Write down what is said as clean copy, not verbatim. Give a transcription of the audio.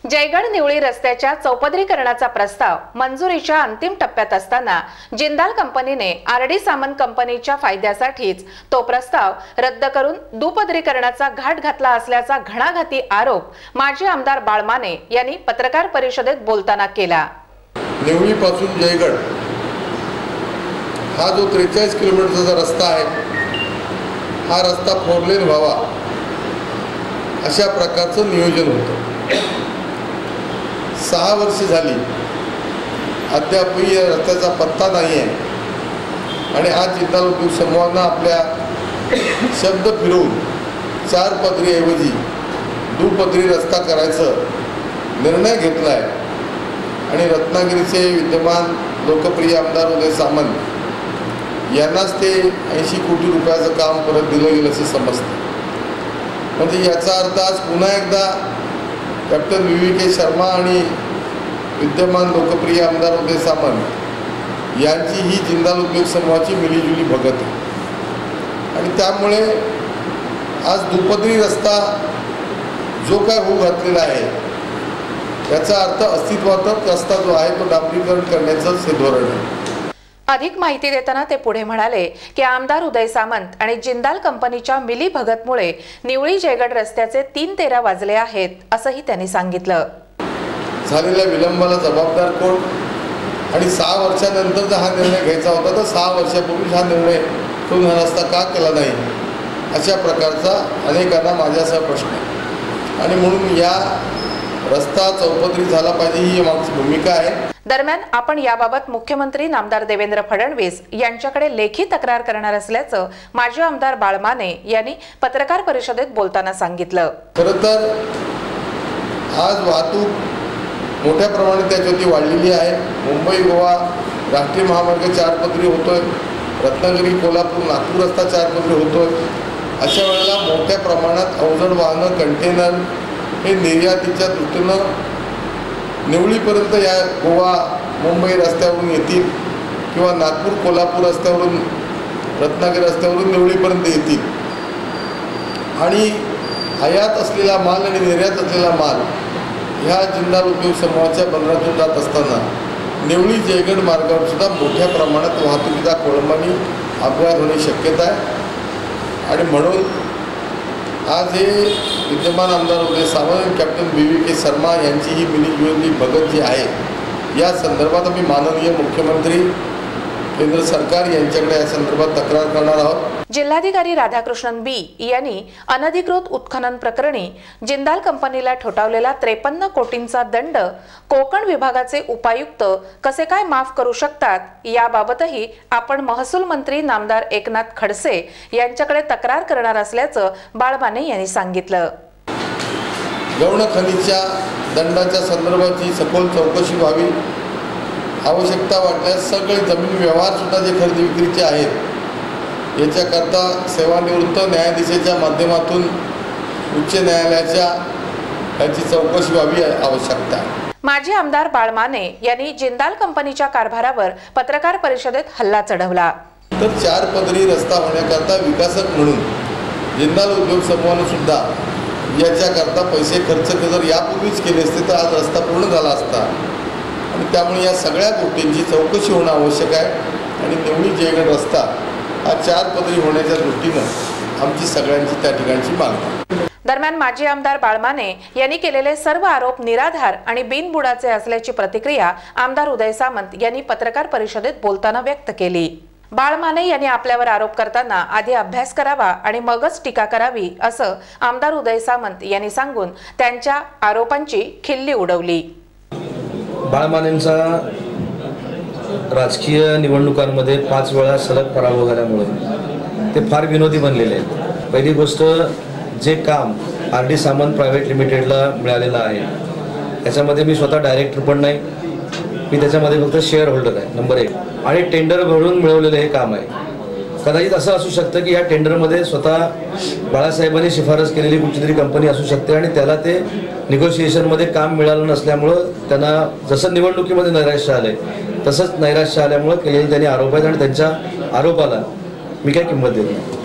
जयगड निवळी रस्त्याच्या चौपदरीकरणाचा प्रस्ताव मंजुरीच्या अंतिम टप्प्यात असताना जिंदाल कंपनीने आरडी सामंत कंपनीच्या फायद्यासाठीच तो प्रस्ताव रद्द करून दुपदरीकरणाचा घाट घातला असल्याचा घणाघाती आरोप माजी आमदार बाळमाने यांनी पत्रकार परिषदेत बोलताना केला। निवळी पासून जयगड हा जो 43 किलोमीटरचा रस्ता आहे, हा रस्ता 4 लेन व्हावा अशा प्रकारचं नियोजन होतं। 6 वर्ष झाली, अद्यापही या रस्त्याचा पत्ता नाही आहे आणि आज जिंदाल उद्योग समूहानं आपल्या शब्द फिरवून 4 पदरी ऐवजी दुपदरी रस्ता करायचा निर्णय घेतला आहे आणि रत्नागिरीचे विद्यमान लोकप्रिय आमदार उदय सामंत यांनाच ते 80 कोटी रुपयाचं काम परत दिलं गेलं असं समजतं। म्हणजे याचा अर्थ आज पुन्हा एकदा कॅप्टन VVK शर्मा आणि विद्यमान लोकप्रिय आमदार उदय सामंत यांची ही जिंदाल उद्योग समूहाची मिलीजुली भगत आहे आणि त्यामुळे आज दुपदरी रस्ता जो काय होऊ घातलेला आहे याचा अर्थ अस्तित्वातच रस्ता जो आहे तो डांबरीकरण करण्याचं हे धोरण आहे। अधिक माहिती देताना ते पुढे म्हणाले की आमदार उदय सामंत आणि जिंदाल कंपनीच्या मिली भगतमुळे निवळी जयगड रस्त्याचे 3-13 वाजले आहेत असंही त्यांनी सांगितलं। झालेल्या विलंबाला जबाबदार कोण आणि 6 वर्षानंतर जर हा निर्णय घ्यायचा होता तर 6 वर्षापूर्वी हा निर्णय तो रस्ता का केला नाही अशा प्रकारचा अनेकांना माझ्यासह प्रश्न आहे आणि म्हणून या रस्ता चौपदरी झाला पाहिजे ही आमची भूमिका आहे। दरम्यान आपण याबाबत मुख्यमंत्री नामदार देवेंद्र फडणवीस यांच्याकडे लेखी तक्रार करणार असल्याचं माजी आमदार बाळमाने यांनी पत्रकार परिषदेत बोलताना सांगितलं। खरं तर आज वाहतूक मोठ्या प्रमाणात त्याच्यावरती वाढलेली आहे। मुंबई गोवा राष्ट्रीय महामार्ग 4 पदरी होतोय, रत्नागिरी कोल्हापूर नागपूर रस्ता 4 पदरी होतोय। अशा वेळेला मोठ्या प्रमाणात अवजड वाहनं कंटेनर हे निर्यातीच्या दृष्टीनं निवळीपर्यंत या गोवा मुंबई रस्त्यावरून येतील किंवा नागपूर कोल्हापूर रस्त्यावरून रत्नागिरी रस्त्यावरून निवळीपर्यंत येतील आणि आयात असलेला माल आणि निर्यात असलेला माल ह्या जिंदाल उद्योग समूहाच्या बंदरातून जात असताना निवळी जयगड मार्गावर सुद्धा मोठ्या प्रमाणात वाहतुकीचा खोळंबानी अपघात होण्याची शक्यता आहे आणि म्हणून आज हे विद्यमान आमदार उदय सामंत कॅप्टन VVK शर्मा यांची ही मिलीजुली भगत जी आहे या संदर्भात आम्ही माननीय मुख्यमंत्री केंद्र सरकार यांच्याकडे या संदर्भात तक्रार करणार आहोत। जिल्हाधिकारी राधाकृष्णन बी यांनी अनधिकृत उत्खनन प्रकरणी जिंदाल कंपनीला ठोठावलेला 53 कोटींचा दंड कोकण विभागाचे उपायुक्त कसे काय माफ करू शकतात याबाबतही आपण महसूल मंत्री नामदार एकनाथ खडसे यांच्याकडे तक्रार करणार असल्याचं बाळमाने यांनी सांगितलं। गौण खनिजच्या दंडाच्या संदर्भाची सखोल चौकशी व्हावी, आवश्यकता वाटल्यास सगळे जमीन व्यवहार सुद्धा जे खरेदी विक्रीचे आहेत याच्याकरता सेवानिवृत्त न्यायाधीशाच्या माध्यमातून उच्च न्यायालयाच्या याची चौकशी व्हावी आवश्यकता आहे। माजी आमदार बाळमाने यांनी जिंदाल कंपनीच्या कारभारावर पत्रकार परिषदेत हल्ला चढवला। तर 4 पदरी रस्ता होण्याकरता विकासक म्हणून जिंदाल उद्योग समूहानं सुद्धा याच्याकरता पैसे खर्च जर यापूर्वीच केले असते तर आज रस्ता पूर्ण झाला असता आणि त्यामुळे या सगळ्या गोष्टींची चौकशी होणं आवश्यक आहे आणि निवळी जयगड रस्ता हा 4 पदरी होण्याच्या दृष्टीनं आमची सगळ्यांची त्या ठिकाणची मागणी आहे। दरम्यान माजी आमदार बाळमाने यांनी केलेले सर्व आरोप निराधार आणि बिनबुडाचे असल्याची प्रतिक्रिया आमदार उदय सामंत यांनी पत्रकार परिषदेत बोलताना व्यक्त केली। बाळमाने यांनी आपल्यावर आरोप करताना आधी अभ्यास करावा आणि मगच टीका करावी असं आमदार उदय सामंत यांनी सांगून त्यांच्या आरोपांची खिल्ली उडवली। बाळमानेंचा राजकीय निवडणुकांमध्ये 5 वेळा सलग पराभव झाल्यामुळे ते फार विनोदी बनलेले आहेत। पहिली गोष्ट, जे काम आरडी सामंत प्रायव्हेट लिमिटेडला मिळालेलं आहे त्याच्यामध्ये मी स्वतः डायरेक्टर पण नाही, मी त्याच्यामध्ये फक्त शेअर होल्डर आहे नंबर 1 आणि टेंडर भरून मिळवलेलं हे काम आहे। कदाचित असं असू शकतं की या टेंडरमध्ये स्वतः बाळासाहेबांनी शिफारस केलेली कुठलीतरी कंपनी असू शकते आणि त्याला ते निगोशिएशनमध्ये काम मिळालं नसल्यामुळं त्यांना जसं निवडणुकीमध्ये नैराश्य आले तसंच नैराश्य आल्यामुळं केलेले त्यांनी आरोप आहेत आणि त्यांच्या आरोपाला मी काय किंमत देत नाही।